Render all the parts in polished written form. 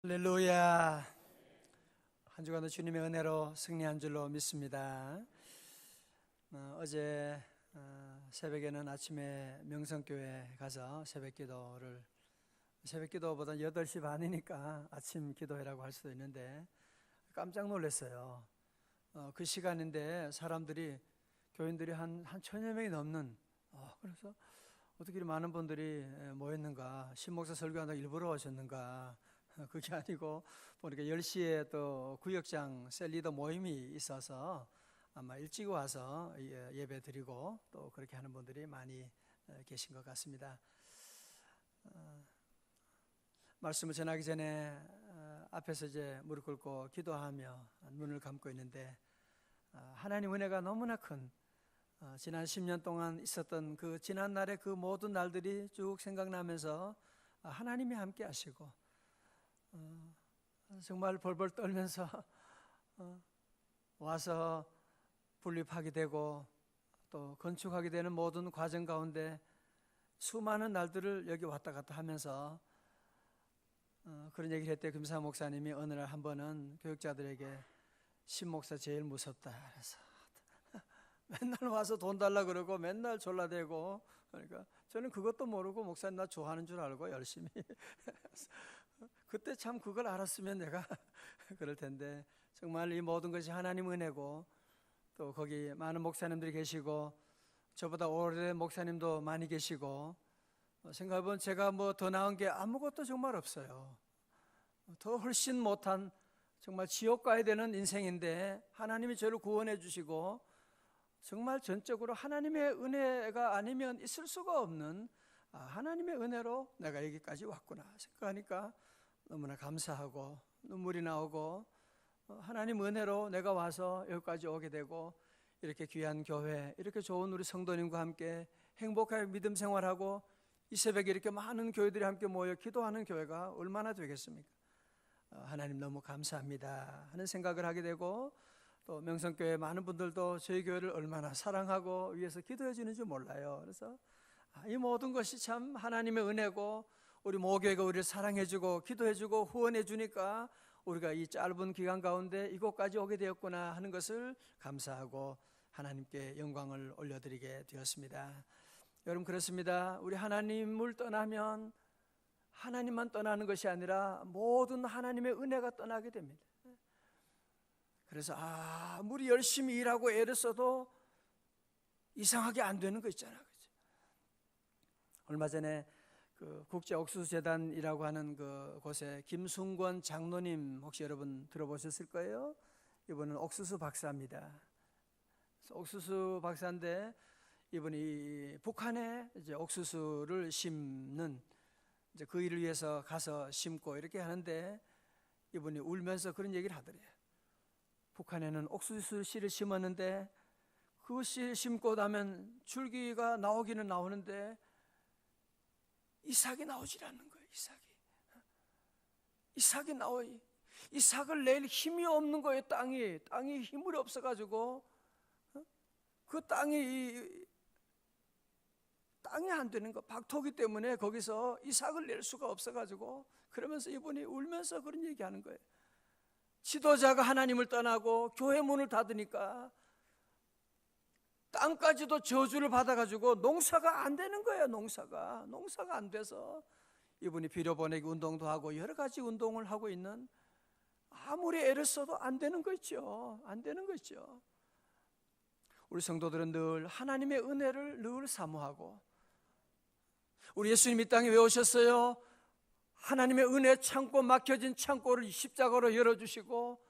할렐루야. 한 주간도 주님의 은혜로 승리한 줄로 믿습니다. 어제 새벽에는 아침에 명성교회 가서 새벽기도보다 8시 반이니까 아침 기도회라고 할 수도 있는데 깜짝 놀랐어요. 그 시간인데 교인들이 한 1000여 명이 넘는, 그래서 어떻게 이렇게 많은 분들이 모였는가, 신목사 설교한다고 일부러 오셨는가. 그게 아니고 보니까 10시에 또 구역장 셀리더 모임이 있어서 아마 일찍 와서 예배 드리고 또 그렇게 하는 분들이 많이 계신 것 같습니다. 말씀을 전하기 전에 앞에서 이제 무릎 꿇고 기도하며 눈을 감고 있는데, 하나님 은혜가 너무나 큰, 지난 10년 동안 있었던 그 지난 날의 그 모든 날들이 쭉 생각나면서 하나님이 함께 하시고 정말 벌벌 떨면서 와서 분립하게 되고 또 건축하게 되는 모든 과정 가운데 수많은 날들을 여기 왔다 갔다 하면서 그런 얘기를 했대요. 김사 목사님이 어느 날 한 번은 교육자들에게 신목사 제일 무섭다 그래서 맨날 와서 돈 달라 그러고 맨날 졸라대고, 그러니까 저는 그것도 모르고 목사님 나 좋아하는 줄 알고 열심히 그때 참 그걸 알았으면 내가 그럴 텐데, 정말 이 모든 것이 하나님 은혜고 또 거기 많은 목사님들이 계시고 저보다 오래된 목사님도 많이 계시고, 생각해보면 제가 뭐 더 나은 게 아무것도 정말 없어요. 더 훨씬 못한 정말 지옥 가야 되는 인생인데 하나님이 저를 구원해 주시고 정말 전적으로 하나님의 은혜가 아니면 있을 수가 없는 하나님의 은혜로 내가 여기까지 왔구나 생각하니까 너무나 감사하고 눈물이 나오고, 하나님 은혜로 내가 와서 여기까지 오게 되고 이렇게 귀한 교회, 이렇게 좋은 우리 성도님과 함께 행복하게 믿음 생활하고 이 새벽에 이렇게 많은 교회들이 함께 모여 기도하는 교회가 얼마나 되겠습니까? 하나님 너무 감사합니다 하는 생각을 하게 되고, 또 명성교회 많은 분들도 저희 교회를 얼마나 사랑하고 위해서 기도해 주는지 몰라요. 그래서 이 모든 것이 참 하나님의 은혜고 우리 모교회가 우리를 사랑해주고 기도해주고 후원해주니까 우리가 이 짧은 기간 가운데 이곳까지 오게 되었구나 하는 것을 감사하고 하나님께 영광을 올려드리게 되었습니다. 여러분, 그렇습니다. 우리 하나님을 떠나면 하나님만 떠나는 것이 아니라 모든 하나님의 은혜가 떠나게 됩니다. 그래서 아무리 열심히 일하고 애를 써도 이상하게 안 되는 거 있잖아요. 얼마 전에 그 국제 옥수수 재단이라고 하는 그 곳에 김순권 장로님, 혹시 여러분 들어보셨을 거예요. 이분은 옥수수 박사입니다. 옥수수 박사인데 이분이 북한에 이제 옥수수를 심는 이제 그 일을 위해서 가서 심고 이렇게 하는데, 이분이 울면서 그런 얘기를 하더래요. 북한에는 옥수수 씨를 심었는데 그 씨 심고 나면 줄기가 나오기는 나오는데 이삭이 나오질 않는 거예요. 이삭이 나오지. 이삭을 낼 힘이 없는 거예요. 땅이 힘이 없어가지고 그 땅이 안 되는 거, 박토기 때문에 거기서 이삭을 낼 수가 없어가지고, 그러면서 이분이 울면서 그런 얘기하는 거예요. 지도자가 하나님을 떠나고 교회 문을 닫으니까 땅까지도 저주를 받아가지고 농사가 안 되는 거예요. 농사가 안 돼서 이분이 빌어보내기 운동도 하고 여러 가지 운동을 하고 있는, 아무리 애를 써도 안 되는 거 있죠. 우리 성도들은 늘 하나님의 은혜를 늘 사모하고, 우리 예수님 이 땅에 왜 오셨어요? 하나님의 은혜 창고, 막혀진 창고를 십자가로 열어주시고,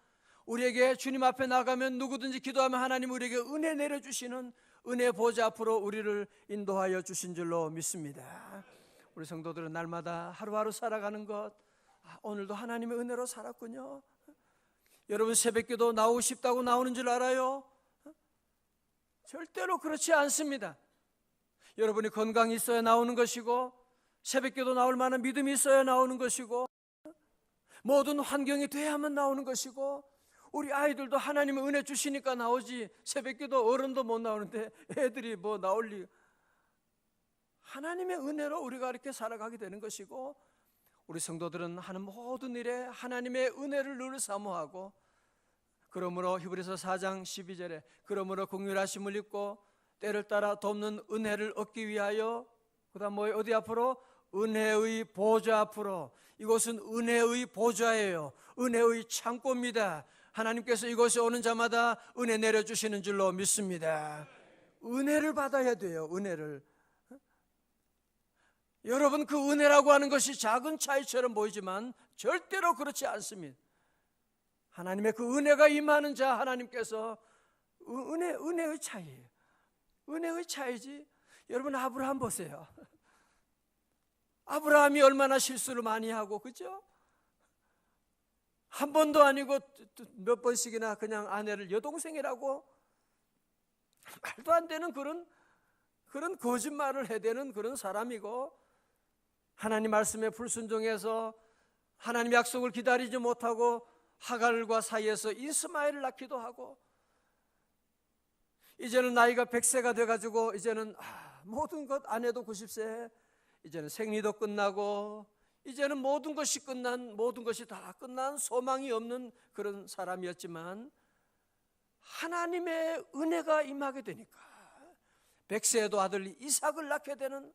우리에게 주님 앞에 나가면 누구든지 기도하면 하나님 우리에게 은혜 내려주시는 은혜 보좌 앞으로 우리를 인도하여 주신 줄로 믿습니다. 우리 성도들은 날마다 하루하루 살아가는 것, 오늘도 하나님의 은혜로 살았군요. 여러분, 새벽기도 나오고 싶다고 나오는 줄 알아요? 절대로 그렇지 않습니다. 여러분이 건강이 있어야 나오는 것이고, 새벽기도 나올 만한 믿음이 있어야 나오는 것이고, 모든 환경이 돼야만 나오는 것이고, 우리 아이들도 하나님의 은혜 주시니까 나오지, 새벽기도 어른도 못 나오는데 애들이 뭐 나올 리. 하나님의 은혜로 우리가 이렇게 살아가게 되는 것이고, 우리 성도들은 하는 모든 일에 하나님의 은혜를 늘 사모하고, 그러므로 히브리서 4장 12절에 그러므로 긍휼하심을 입고 때를 따라 돕는 은혜를 얻기 위하여, 그다음 어디 앞으로? 은혜의 보좌 앞으로. 이곳은 은혜의 보좌예요. 은혜의 창고입니다. 하나님께서 이곳에 오는 자마다 은혜 내려주시는 줄로 믿습니다. 은혜를 받아야 돼요. 은혜를. 여러분, 그 은혜라고 하는 것이 작은 차이처럼 보이지만 절대로 그렇지 않습니다. 하나님의 그 은혜가 임하는 자, 하나님께서 은혜의 차이예요. 은혜의 차이지. 여러분, 아브라함 보세요. 아브라함이 얼마나 실수를 많이 하고, 그죠? 한 번도 아니고 몇 번씩이나 그냥 아내를 여동생이라고 말도 안 되는 그런 거짓말을 해대는 그런 사람이고, 하나님 말씀에 불순종해서 하나님 약속을 기다리지 못하고 하갈과 사이에서 이스마엘을 낳기도 하고, 이제는 나이가 100세가 돼가지고 이제는 모든 것 아내도 90세, 이제는 생리도 끝나고 이제는 모든 것이 다 끝난 소망이 없는 그런 사람이었지만, 하나님의 은혜가 임하게 되니까 100세에도 아들 이삭을 낳게 되는,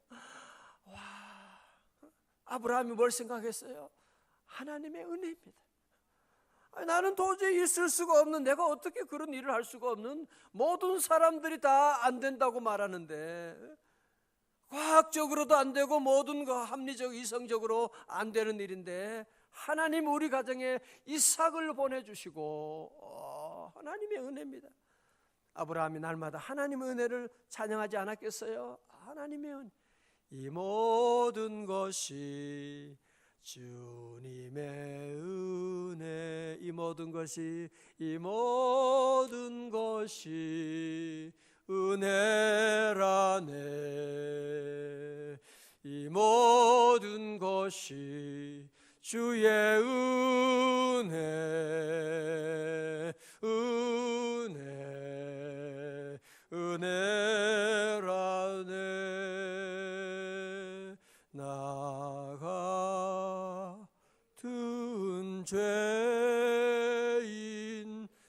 아브라함이 뭘 생각했어요? 하나님의 은혜입니다. 나는 도저히 있을 수가 없는, 내가 어떻게 그런 일을 할 수가 없는, 모든 사람들이 다 안 된다고 말하는데, 과학적으로도 안 되고 모든 거 합리적 이성적으로 안 되는 일인데, 하나님 우리 가정에 이삭을 보내주시고, 하나님의 은혜입니다. 아브라함이 날마다 하나님의 은혜를 찬양하지 않았겠어요? 하나님의 은혜. 이 모든 것이 주님의 은혜, 이 모든 것이 은혜라네. 이 모든 것이 주의 은혜라네. 나 같은 죄인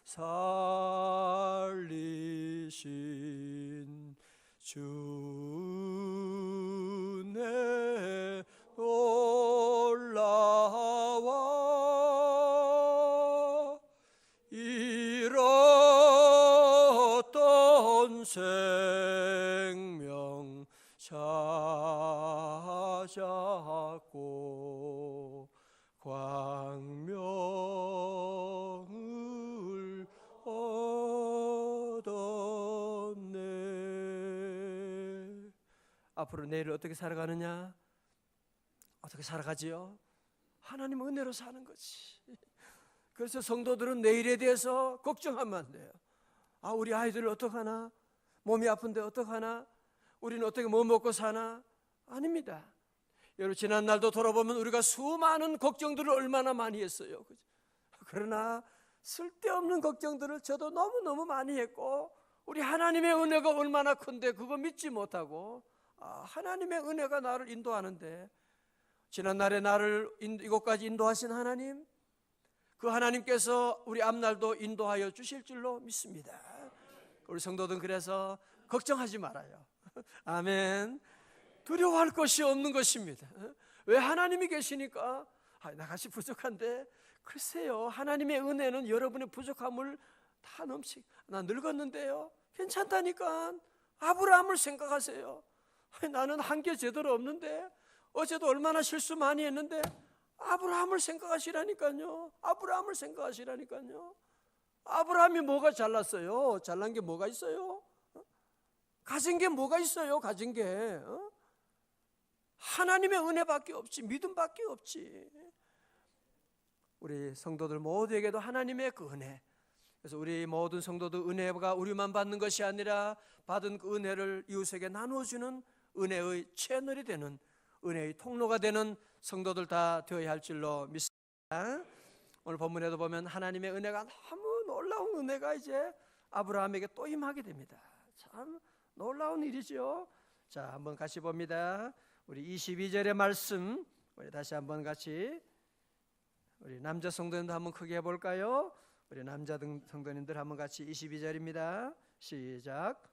살리신 주네 놀라와 잃었던 생명 찾았고 광명을 얻었네. 앞으로 내일 어떻게 살아가느냐? 어떻게 살아가지요? 하나님 은혜로 사는 거지. 그래서 성도들은 내일에 대해서 걱정하면 안 돼요. 우리 아이들 어떡하나? 몸이 아픈데 어떡하나? 우리는 어떻게 뭐 먹고 사나? 아닙니다. 여러분, 지난 날도 돌아보면 우리가 수많은 걱정들을 얼마나 많이 했어요. 그러나 쓸데없는 걱정들을 저도 너무너무 많이 했고, 우리 하나님의 은혜가 얼마나 큰데 그거 믿지 못하고, 하나님의 은혜가 나를 인도하는데, 지난날에 나를 이곳까지 인도하신 하나님, 그 하나님께서 우리 앞날도 인도하여 주실 줄로 믿습니다. 우리 성도들은 그래서 걱정하지 말아요. 아멘. 두려워할 것이 없는 것입니다. 왜? 하나님이 계시니까. 나같이 부족한데, 글쎄요, 하나님의 은혜는 여러분의 부족함을 다 나 늙었는데요, 괜찮다니까. 아브라함을 생각하세요. 나는 한 게 제대로 없는데, 어제도 얼마나 실수 많이 했는데, 아브라함을 생각하시라니까요. 아브라함을 생각하시라니까요. 아브라함이 뭐가 잘났어요? 잘난 게 뭐가 있어요? 가진 게 뭐가 있어요? 가진 게 하나님의 은혜밖에 없지, 믿음밖에 없지. 우리 성도들 모두에게도 하나님의 그 은혜, 그래서 우리 모든 성도들 은혜가 우리만 받는 것이 아니라 받은 그 은혜를 이웃에게 나누어주는 은혜의 채널이 되는, 은혜의 통로가 되는 성도들 다 되어야 할 줄로 믿습니다. 오늘 본문에도 보면 하나님의 은혜가 너무 놀라운 은혜가 이제 아브라함에게 또 임하게 됩니다. 참 놀라운 일이죠. 자, 한번 같이 봅니다. 우리 22절의 말씀 우리 다시 한번 같이 우리 남자 성도님도 한번 크게 해볼까요? 우리 남자 성도님들 한번 같이 22절입니다. 시작.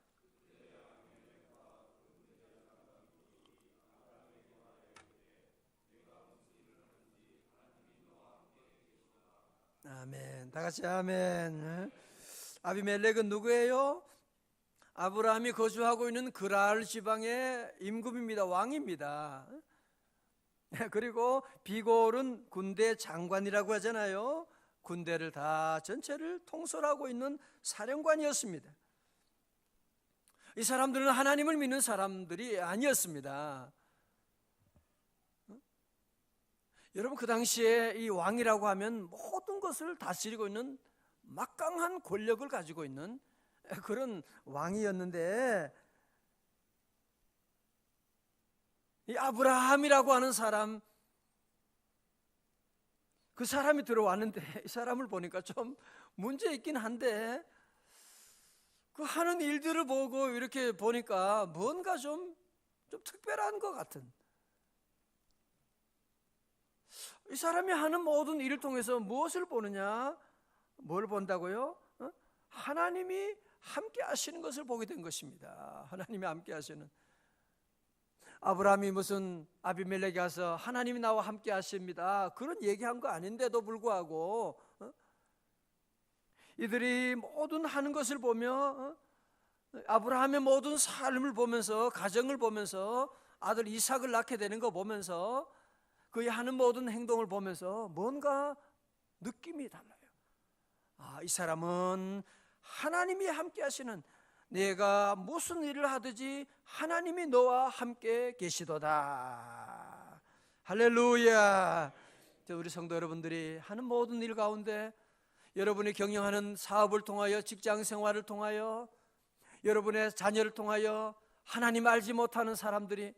아멘. 다 같이 아멘. 아비멜렉은 누구예요? 아브라함이 거주하고 있는 그랄 지방의 임금입니다. 왕입니다. 그리고 비골은 군대 장관이라고 하잖아요. 군대를 다 전체를 통솔하고 있는 사령관이었습니다. 이 사람들은 하나님을 믿는 사람들이 아니었습니다. 여러분, 그 당시에 이 왕이라고 하면 모든 것을 다스리고 있는 막강한 권력을 가지고 있는 그런 왕이었는데, 이 아브라함이라고 하는 사람, 그 사람이 들어왔는데 이 사람을 보니까 좀 문제 있긴 한데, 그 하는 일들을 보고 이렇게 보니까 뭔가 좀 특별한 것 같은, 이 사람이 하는 모든 일을 통해서 무엇을 보느냐? 뭘 본다고요? 하나님이 함께 하시는 것을 보게 된 것입니다. 하나님이 함께 하시는. 아브라함이 무슨 아비멜렉에 가서 하나님이 나와 함께 하십니다, 그런 얘기한 거 아닌데도 불구하고 이들이 모든 하는 것을 보며, 아브라함의 모든 삶을 보면서, 가정을 보면서, 아들 이삭을 낳게 되는 거 보면서, 그의 하는 모든 행동을 보면서 뭔가 느낌이 달라요. 이 사람은 하나님이 함께 하시는, 내가 무슨 일을 하든지 하나님이 너와 함께 계시도다. 할렐루야. 우리 성도 여러분들이 하는 모든 일 가운데, 여러분이 경영하는 사업을 통하여, 직장 생활을 통하여, 여러분의 자녀를 통하여 하나님 알지 못하는 사람들이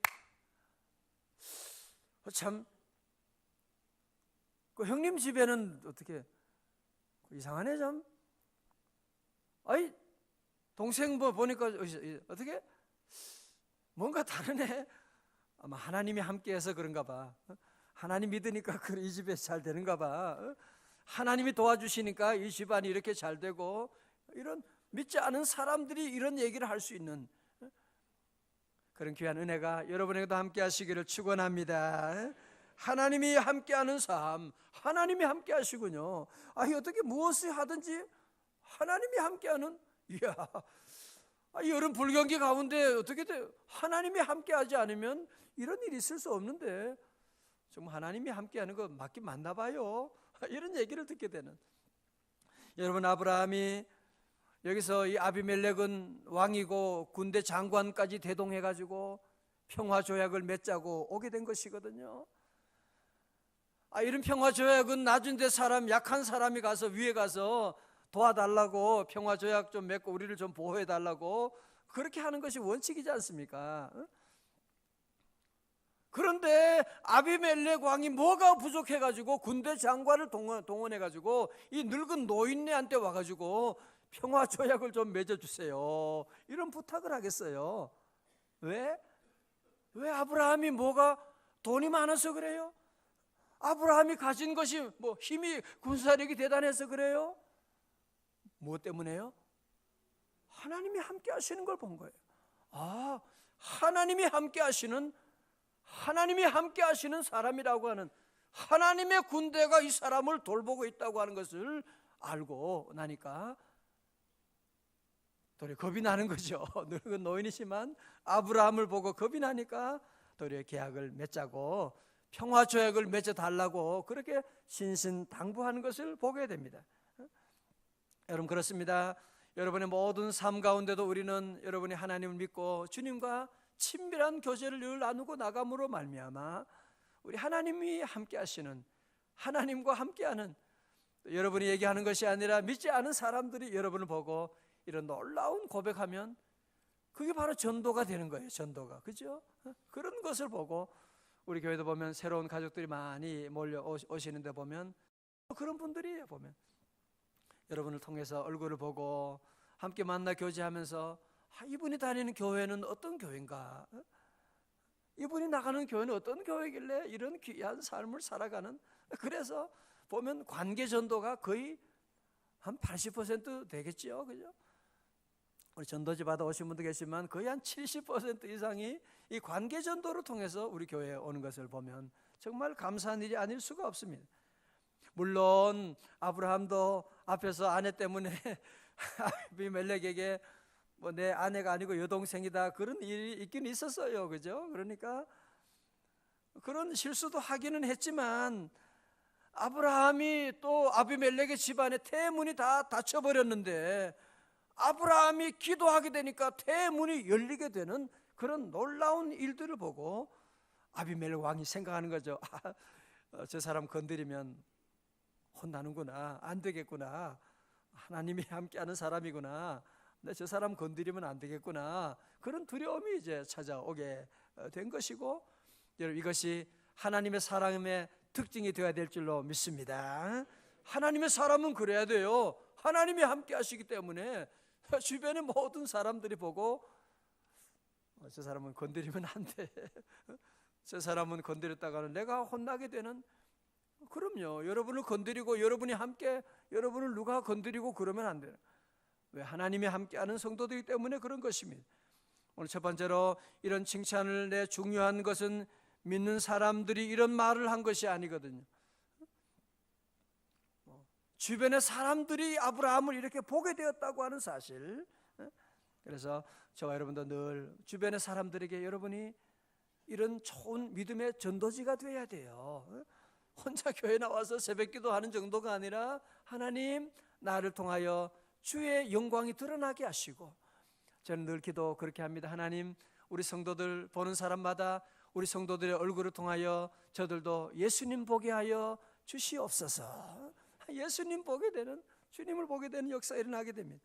참, 그 형님 집에는 어떻게 이상하네 좀. 아이, 동생 보니까 어떻게 뭔가 다르네. 아마 하나님이 함께해서 그런가 봐. 하나님 믿으니까 이 집에 잘 되는가 봐. 하나님이 도와주시니까 이 집안이 이렇게 잘 되고, 이런 믿지 않은 사람들이 이런 얘기를 할 수 있는 그런 귀한 은혜가 여러분에게도 함께 하시기를 축원합니다. 하나님이 함께하는 삶, 하나님이 함께 하시군요. 어떻게 무엇을 하든지 하나님이 함께하는, 이야, 여름 불경기 가운데 어떻게 하나님이 함께하지 않으면 이런 일이 있을 수 없는데, 정말 하나님이 함께하는 거 맞긴 맞나 봐요. 이런 얘기를 듣게 되는. 여러분, 아브라함이 여기서 이 아비멜렉은 왕이고 군대 장관까지 대동해가지고 평화조약을 맺자고 오게 된 것이거든요. 이런 평화조약은 낮은 데 사람, 약한 사람이 가서 위에 가서 도와달라고, 평화조약 좀 맺고 우리를 좀 보호해달라고 그렇게 하는 것이 원칙이지 않습니까? 그런데 아비멜렉 왕이 뭐가 부족해가지고 군대 장관을 동원해가지고 이 늙은 노인네한테 와가지고 평화조약을 좀 맺어주세요, 이런 부탁을 하겠어요? 왜? 아브라함이 뭐가 돈이 많아서 그래요? 아브라함이 가진 것이 뭐 힘이, 군사력이 대단해서 그래요? 무엇 때문에요? 하나님이 함께 하시는 걸 본 거예요. 하나님이 함께 하시는 사람이라고 하는, 하나님의 군대가 이 사람을 돌보고 있다고 하는 것을 알고 나니까 도리어 겁이 나는 거죠. 늙은 노인이지만 아브라함을 보고 겁이 나니까 도리어 계약을 맺자고, 평화조약을 맺어달라고 그렇게 신신당부하는 것을 보게 됩니다. 여러분, 그렇습니다. 여러분의 모든 삶 가운데도 우리는 여러분이 하나님을 믿고 주님과 친밀한 교제를 늘 나누고 나감으로 말미암아 우리 하나님이 함께 하시는, 하나님과 함께하는, 여러분이 얘기하는 것이 아니라 믿지 않은 사람들이 여러분을 보고 이런 놀라운 고백하면 그게 바로 전도가 되는 거예요. 전도가, 그죠? 그런 것을 보고 우리 교회도 보면 새로운 가족들이 많이 몰려 오시는데 보면 그런 분들이 보면 여러분을 통해서 얼굴을 보고 함께 만나 교제하면서 이분이 다니는 교회는 어떤 교회인가? 이분이 나가는 교회는 어떤 교회길래 이런 귀한 삶을 살아가는. 그래서 보면 관계 전도가 거의 한 80% 되겠죠, 그죠? 우리 전도지 받아 오신 분도 계시지만 거의 한 70% 이상이 이 관계 전도를 통해서 우리 교회에 오는 것을 보면 정말 감사한 일이 아닐 수가 없습니다. 물론 아브라함도 앞에서 아내 때문에 아비멜렉에게 뭐 내 아내가 아니고 여동생이다 그런 일이 있긴 있었어요, 그죠? 그러니까 그런 실수도 하기는 했지만 아브라함이 또 아비멜렉의 집안에 태문이 다 닫혀버렸는데 아브라함이 기도하게 되니까 태문이 열리게 되는 그런 놀라운 일들을 보고 아비멜렉 왕이 생각하는 거죠. 저 사람 건드리면 혼나는구나, 안 되겠구나, 하나님이 함께하는 사람이구나, 근데 저 사람 건드리면 안 되겠구나, 그런 두려움이 이제 찾아오게 된 것이고, 여러분 이것이 하나님의 사람의 특징이 되어야 될 줄로 믿습니다. 하나님의 사람은 그래야 돼요. 하나님이 함께 하시기 때문에 주변의 모든 사람들이 보고 저 사람은 건드리면 안 돼, 저 사람은 건드렸다가는 내가 혼나게 되는. 그럼요, 여러분을 건드리고 여러분이 함께, 여러분을 누가 건드리고 그러면 안 돼요. 왜? 하나님이 함께하는 성도들이기 때문에 그런 것입니다. 오늘 첫 번째로 이런 칭찬을 내 중요한 것은 믿는 사람들이 이런 말을 한 것이 아니거든요. 주변의 사람들이 아브라함을 이렇게 보게 되었다고 하는 사실. 그래서 저와 여러분도 늘 주변의 사람들에게 여러분이 이런 좋은 믿음의 전도지가 되어야 돼요. 혼자 교회 나와서 새벽기도 하는 정도가 아니라 하나님 나를 통하여 주의 영광이 드러나게 하시고, 저는 늘 기도 그렇게 합니다. 하나님 우리 성도들 보는 사람마다 우리 성도들의 얼굴을 통하여 저들도 예수님 보게 하여 주시옵소서. 예수님 보게 되는, 주님을 보게 되는 역사가 일어나게 됩니다.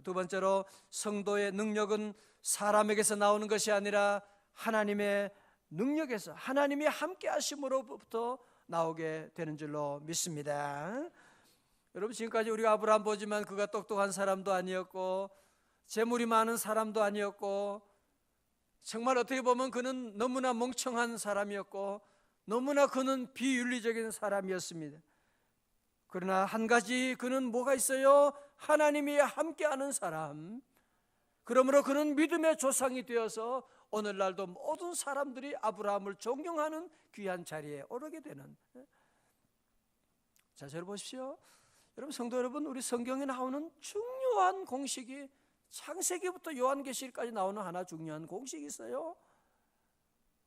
두 번째로 성도의 능력은 사람에게서 나오는 것이 아니라 하나님의 능력에서, 하나님이 함께 하심으로부터 나오게 되는 줄로 믿습니다. 여러분 지금까지 우리가 아브라함 보지만 그가 똑똑한 사람도 아니었고 재물이 많은 사람도 아니었고 정말 어떻게 보면 그는 너무나 멍청한 사람이었고 너무나 그는 비윤리적인 사람이었습니다. 그러나 한 가지 그는 뭐가 있어요? 하나님이 함께하는 사람. 그러므로 그는 믿음의 조상이 되어서 오늘날도 모든 사람들이 아브라함을 존경하는 귀한 자리에 오르게 되는. 자, 저를 보십시오. 여러분 성도 여러분, 우리 성경에 나오는 중요한 공식이 창세기부터 요한계시록까지 나오는 하나 중요한 공식이 있어요.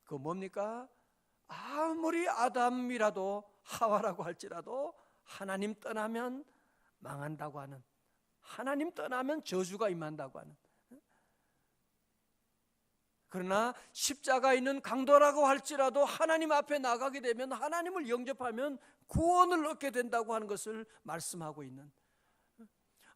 그거 뭡니까? 아무리 아담이라도 하와라고 할지라도 하나님 떠나면 망한다고 하는, 하나님 떠나면 저주가 임한다고 하는. 그러나 십자가 있는 강도라고 할지라도 하나님 앞에 나가게 되면, 하나님을 영접하면 구원을 얻게 된다고 하는 것을 말씀하고 있는,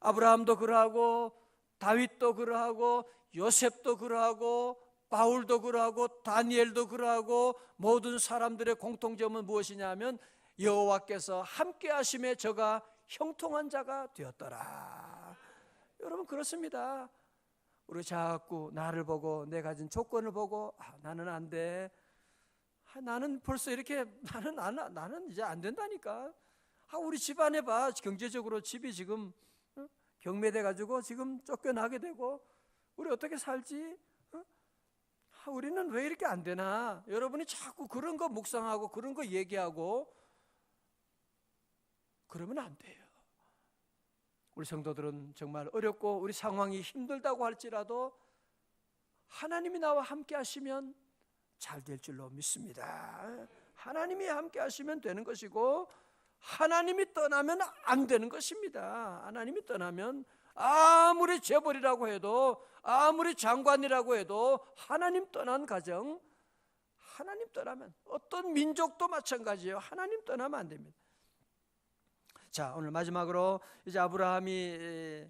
아브라함도 그러하고 다윗도 그러하고 요셉도 그러하고 바울도 그러하고 다니엘도 그러하고 모든 사람들의 공통점은 무엇이냐 하면 여호와께서 함께 하심에 저가 형통한 자가 되었더라. 여러분 그렇습니다. 우리 자꾸 나를 보고 내 가진 조건을 보고 나는 안 돼, 나는 벌써 이렇게, 나는 이제 안 된다니까. 우리 집안에 봐, 경제적으로 집이 지금 경매돼 가지고 지금 쫓겨나게 되고 우리 어떻게 살지? 우리는 왜 이렇게 안 되나? 여러분이 자꾸 그런 거 묵상하고 그런 거 얘기하고 그러면 안 돼요. 우리 성도들은 정말 어렵고 우리 상황이 힘들다고 할지라도 하나님이 나와 함께 하시면 잘 될 줄로 믿습니다. 하나님이 함께 하시면 되는 것이고 하나님이 떠나면 안 되는 것입니다. 하나님이 떠나면 아무리 재벌이라고 해도 아무리 장관이라고 해도 하나님 떠난 가정, 하나님 떠나면, 어떤 민족도 마찬가지예요. 하나님 떠나면 안 됩니다. 자, 오늘 마지막으로 이제 아브라함이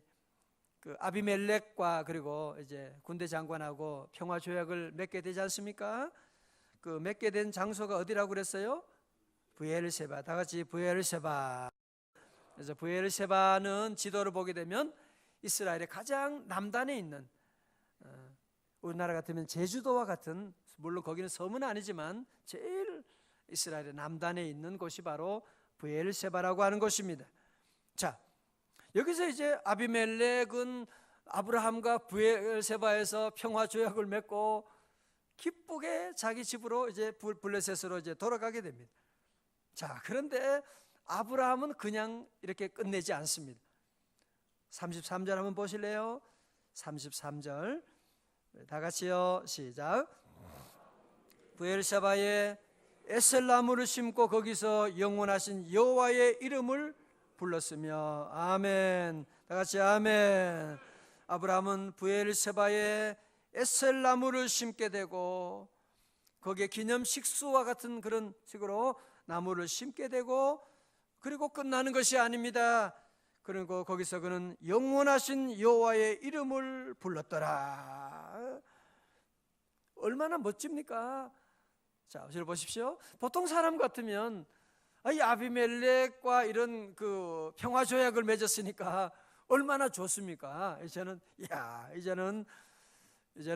그 아비멜렉과 그리고 이제 군대 장관하고 평화 조약을 맺게 되지 않습니까? 그 맺게 된 장소가 어디라고 그랬어요? 브엘세바. 다 같이 브엘세바. 그래서 브엘세바는 지도를 보게 되면 이스라엘의 가장 남단에 있는, 우리나라 같으면 제주도와 같은 물론 거기는 섬은 아니지만 제일 이스라엘의 남단에 있는 곳이 바로 브엘세바라고 하는 곳입니다. 자, 여기서 이제 아비멜렉은 아브라함과 브엘세바에서 평화 조약을 맺고 기쁘게 자기 집으로 이제 블레셋으로 이제 돌아가게 됩니다. 자, 그런데 아브라함은 그냥 이렇게 끝내지 않습니다. 33절 한번 보실래요? 33절 다 같이요. 시작. 브엘세바에 에셀나무를 심고 거기서 영원하신 여호와의 이름을 불렀으며. 아멘. 다 같이 아멘. 아브라함은 브엘세바에 에셀나무를 심게 되고 거기에 기념식수와 같은 그런 식으로 나무를 심게 되고, 그리고 끝나는 것이 아닙니다. 그리고 거기서 그는 영원하신 여호와의 이름을 불렀더라. 얼마나 멋집니까? 자, 저를 보십시오. 보통 사람 같으면 이 아비멜렉과 이런 그 평화 조약을 맺었으니까 얼마나 좋습니까? 이제는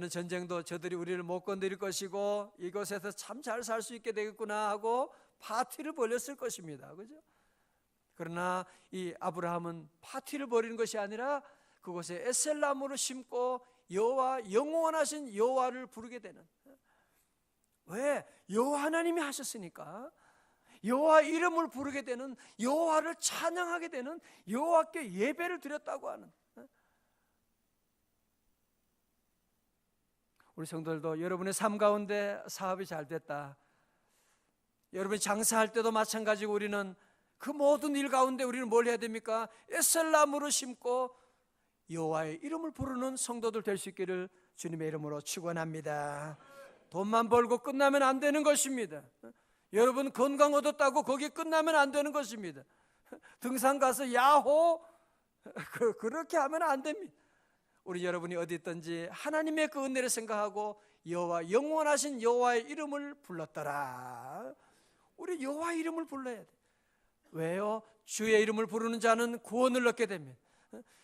전쟁도 저들이 우리를 못 건드릴 것이고 이곳에서 참 잘 살 수 있게 되겠구나 하고 파티를 벌였을 것입니다. 그죠? 그러나 이 아브라함은 파티를 벌이는 것이 아니라 그곳에 에셀나무를 심고 여호와, 영원하신 여호와를 부르게 되는. 왜? 여호와 하나님이 하셨으니까. 여호와 이름을 부르게 되는, 여호와를 찬양하게 되는, 여호와께 예배를 드렸다고 하는. 우리 성도들도 여러분의 삶 가운데 사업이 잘 됐다, 여러분이 장사할 때도 마찬가지고 우리는 그 모든 일 가운데 우리는 뭘 해야 됩니까? 에셀나무를 심고 여호와의 이름을 부르는 성도들 될 수 있기를 주님의 이름으로 축원합니다. 돈만 벌고 끝나면 안 되는 것입니다. 여러분 건강 얻었다고 거기에 끝나면 안 되는 것입니다. 등산 가서 야호 그렇게 하면 안 됩니다. 우리 여러분이 어디 있든지 하나님의 그 은혜를 생각하고 여호와, 영원하신 여호와의 이름을 불렀더라. 우리 여호와 이름을 불러야 돼. 왜요? 주의 이름을 부르는 자는 구원을 얻게 됩니다.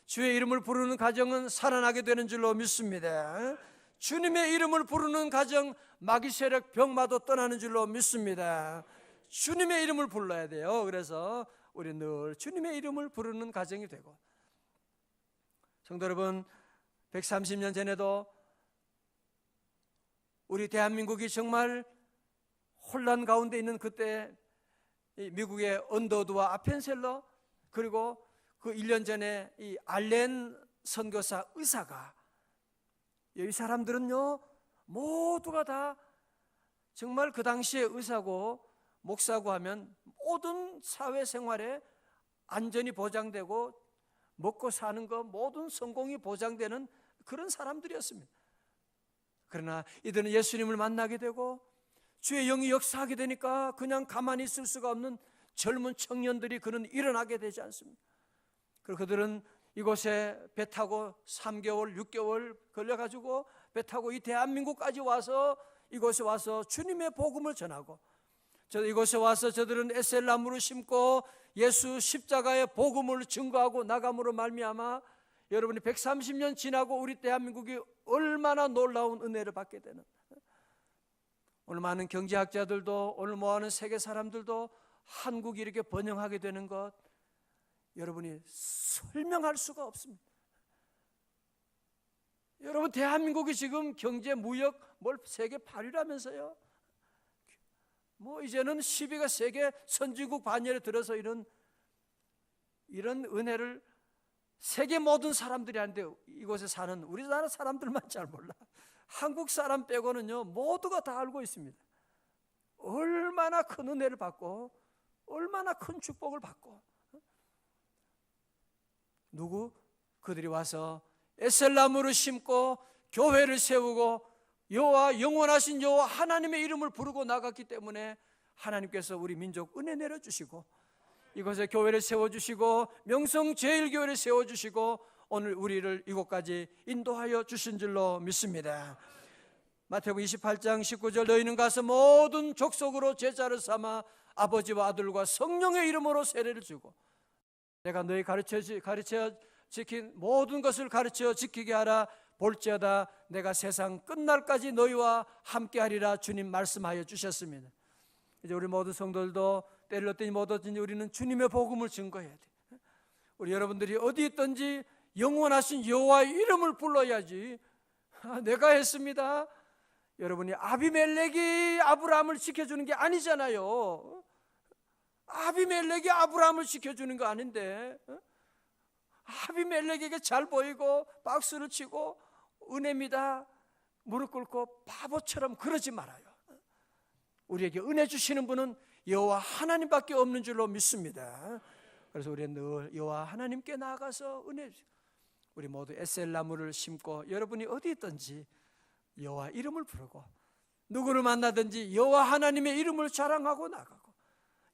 주의 이름을 부르는 가정은 살아나게 되는 줄로 믿습니다. 주님의 이름을 부르는 가정, 마귀 세력 병마도 떠나는 줄로 믿습니다. 주님의 이름을 불러야 돼요. 그래서 우리 늘 주님의 이름을 부르는 가정이 되고. 성도 여러분, 130년 전에도 우리 대한민국이 정말 혼란 가운데 있는 그때 미국의 언더우드와 아펜셀러, 그리고 그 1년 전에 이 알렌 선교사 의사가, 이 사람들은요 모두가 다 정말 그 당시에 의사고 목사고 하면 모든 사회생활에 안전이 보장되고 먹고 사는 것, 모든 성공이 보장되는 그런 사람들이었습니다. 그러나 이들은 예수님을 만나게 되고 주의 영이 역사하게 되니까 그냥 가만히 있을 수가 없는 젊은 청년들이 그는 일어나게 되지 않습니다. 그리고 그들은 이곳에 배 타고 3개월, 6개월 걸려가지고 배 타고 이 대한민국까지 와서 이곳에 와서 주님의 복음을 전하고, 이곳에 와서 저들은 에셀나무를 심고 예수 십자가의 복음을 증거하고 나감으로 말미암아 여러분이 130년 지나고 우리 대한민국이 얼마나 놀라운 은혜를 받게 되는, 오늘 많은 경제학자들도 오늘 모아는 세계 사람들도 한국이 이렇게 번영하게 되는 것 여러분이 설명할 수가 없습니다. 여러분 대한민국이 지금 경제 무역 세계 8위라면서요. 뭐 이제는 10위가 세계 선진국 반열에 들어서 이런 은혜를 세계 모든 사람들이 하는데 이곳에 사는 우리나라 사람들만 잘 몰라. 한국 사람 빼고는요 모두가 다 알고 있습니다. 얼마나 큰 은혜를 받고 얼마나 큰 축복을 받고. 그들이 와서 에셀나무를 심고 교회를 세우고 여호와, 영원하신 여호와 하나님의 이름을 부르고 나갔기 때문에 하나님께서 우리 민족 은혜 내려주시고 이곳에 교회를 세워주시고 명성제일교회를 세워주시고 오늘 우리를 이곳까지 인도하여 주신 줄로 믿습니다. 마태복음 28장 19절, 너희는 가서 모든 족속으로 제자를 삼아 아버지와 아들과 성령의 이름으로 세례를 주고 내가 너희 가르쳐 지킨 모든 것을 가르쳐 지키게 하라. 볼지어다 내가 세상 끝날까지 너희와 함께하리라 주님 말씀하여 주셨습니다. 이제 우리 모든 성도들도 때를 얻든지 못 얻든지 우리는 주님의 복음을 증거해야 돼. 우리 여러분들이 어디 있든지 영원하신 여호와의 이름을 불러야지. 내가 했습니다. 여러분이 아비멜렉이 아브라함을 지켜주는 게 아니잖아요. 아비멜렉이 아브라함을 지켜주는 거 아닌데, 아비멜렉에게 잘 보이고 박수를 치고 은혜입니다 무릎 꿇고 바보처럼 그러지 말아요. 우리에게 은혜 주시는 분은 여호와 하나님밖에 없는 줄로 믿습니다. 그래서 우리는 늘 여호와 하나님께 나아가서 은혜 주시고, 우리 모두 에셀 나무를 심고 여러분이 어디 있든지 여호와 이름을 부르고 누구를 만나든지 여호와 하나님의 이름을 자랑하고 나가고,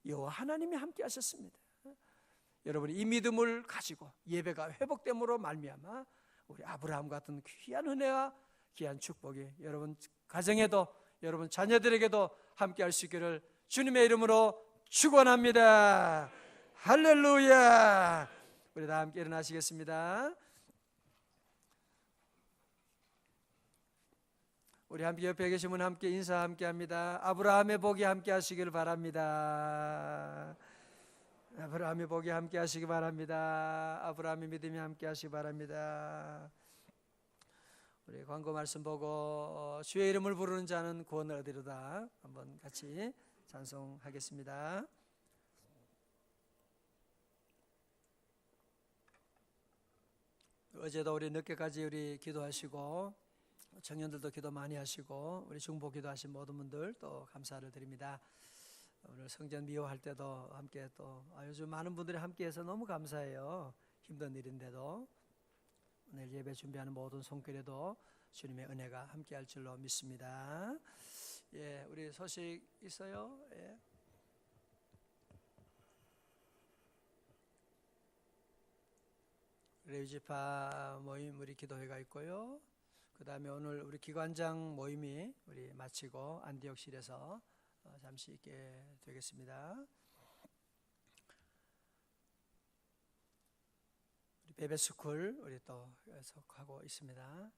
여호와 하나님이 함께 하셨습니다. 여러분이 이 믿음을 가지고 예배가 회복됨으로 말미암아 우리 아브라함 같은 귀한 은혜와 귀한 축복이 여러분 가정에도 여러분 자녀들에게도 함께 할 수 있기를 주님의 이름으로 축원합니다. 할렐루야. 우리 다 함께 일어나시겠습니다. 우리 함께 옆에 계신 분 함께 인사 함께 합니다. 아브라함의 복이 함께 하시길 바랍니다. 아브라함의 복이 함께 하시기 바랍니다. 아브라함의 믿음이 함께 하시기 바랍니다. 우리 광고 말씀 보고 주의 이름을 부르는 자는 구원을 얻으리로다. 한번 같이 찬송하겠습니다. 어제도 우리 늦게까지 우리 기도하시고 청년들도 기도 많이 하시고 우리 중보 기도하신 모든 분들 또 감사를 드립니다. 오늘 성전 미호할 때도 함께 또 요즘 많은 분들이 함께해서 너무 감사해요. 힘든 일인데도 오늘 예배 준비하는 모든 손길에도 주님의 은혜가 함께할 줄로 믿습니다. 예, 우리 소식 있어요? 예. 레위지파 모임 우리 기도회가 있고요. 그 다음에 오늘 우리 기관장 모임이 우리 마치고 안디옥실에서 잠시 있게 되겠습니다. 우리 베베스쿨 우리 또 계속하고 있습니다.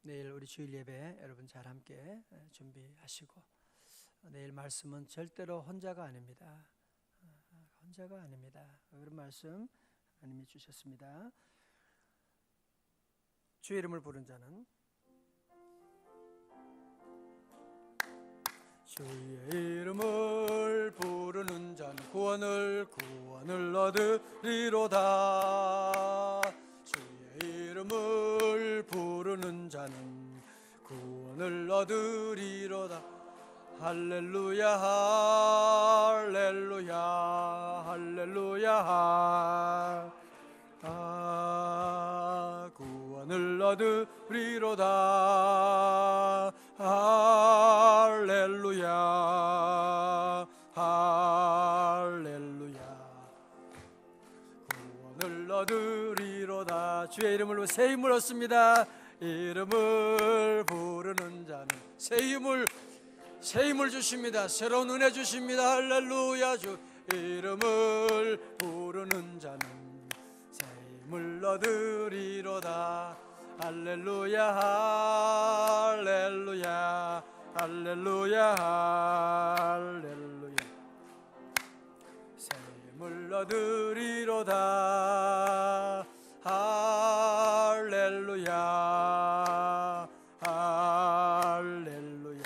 내일 우리 주일 예배 여러분 잘 함께 준비하시고, 내일 말씀은 절대로 혼자가 아닙니다. 혼자가 아닙니다. 그런 말씀 하나님이 주셨습니다. 주의 이름을 부른 자는 주의 이름을 부르는 자는 구원을 얻으리로다. 주의 이름을 부르는 자는 구원을 얻으리로다. 할렐루야 할렐루야 할렐루야. 구원을 얻으리로다. 할렐루야 할렐루야. 구원을 얻으리로다. 주의 이름으로 새 힘을 얻습니다. 이름을 부르는 자는 새 힘을 주십니다. 새로운 은혜 주십니다. 할렐루야. 주 이름을 부르는 자는 새 힘을 얻으리로다. 할렐루야 할렐루야 할렐루야 할렐루야. 새 힘을 얻으리로다. 할렐루야 할렐루야.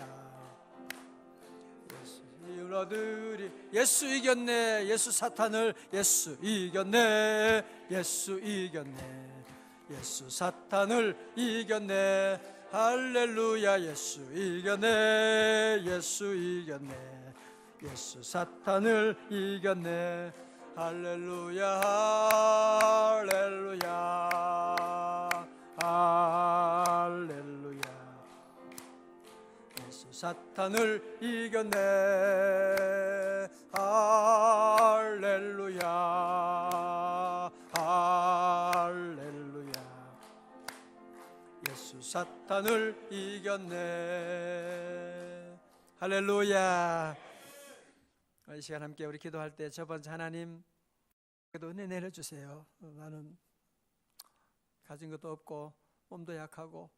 예수 이겼네. 예수 사탄을 예수 이겼네. 예수 이겼네. 예수 사탄을 이겼네. 할렐루야. 예수 이겼네. 예수 이겼네. 예수 사탄을 이겼네. 할렐루야 할렐루야 할렐루야. 예수 사탄을 이겼네. 할렐루야 할렐루야. 예수 사탄을 이겼네. 할렐루야. 이 시간 함께 우리 기도할 때 첫 번째, 하나님 그래도 은혜 내려주세요. 나는 가진 것도 없고 몸도 약하고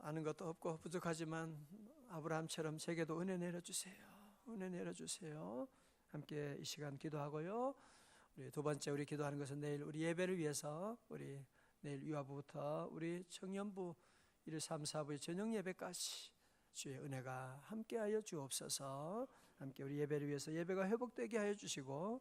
아는 것도 없고 부족하지만 아브라함처럼 제게도 은혜 내려주세요. 은혜 내려주세요. 함께 이 시간 기도하고요. 우리 두 번째 우리 기도하는 것은 내일 우리 예배를 위해서 우리 내일 유아부부터 우리 청년부 1, 3, 4부의 저녁 예배까지 주의 은혜가 함께하여 주옵소서. 함께 우리 예배를 위해서 예배가 회복되게 하여 주시고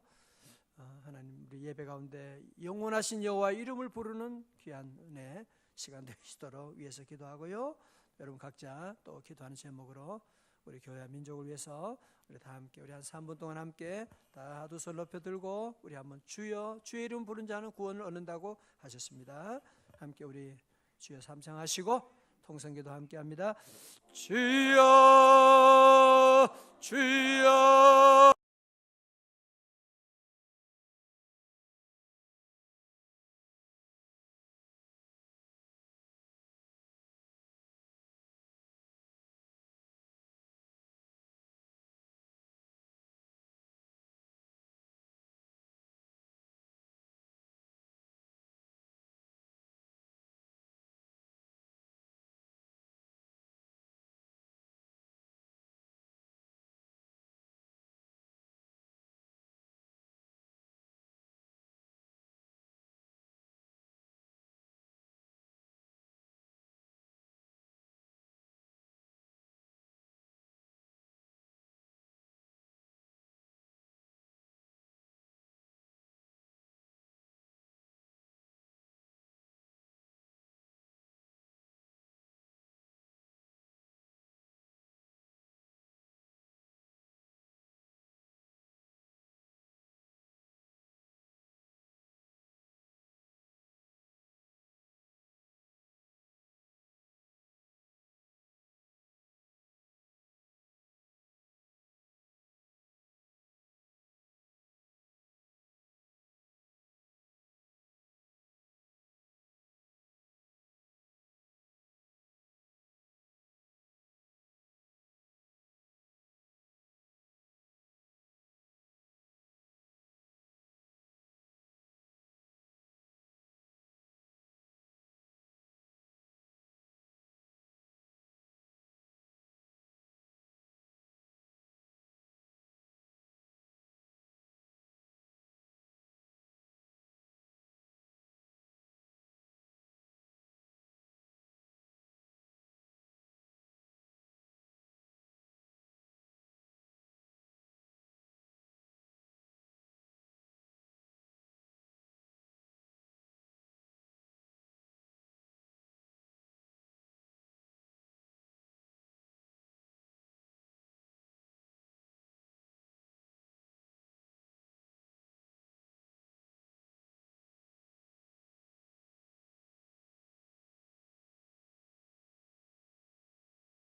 하나님 우리 예배 가운데 영원하신 여호와 이름을 부르는 귀한 은혜 시간 되시도록 위해서 기도하고요. 여러분 각자 또 기도하는 제목으로 우리 교회와 민족을 위해서 우리 다 함께 우리 한 3분 동안 함께 다 두 손 높여 들고 우리 한번 주여 주의 이름 부른 자는 구원을 얻는다고 하셨습니다. 함께 우리 주여 삼창하시고 통성기도 함께 합니다. 주여 주여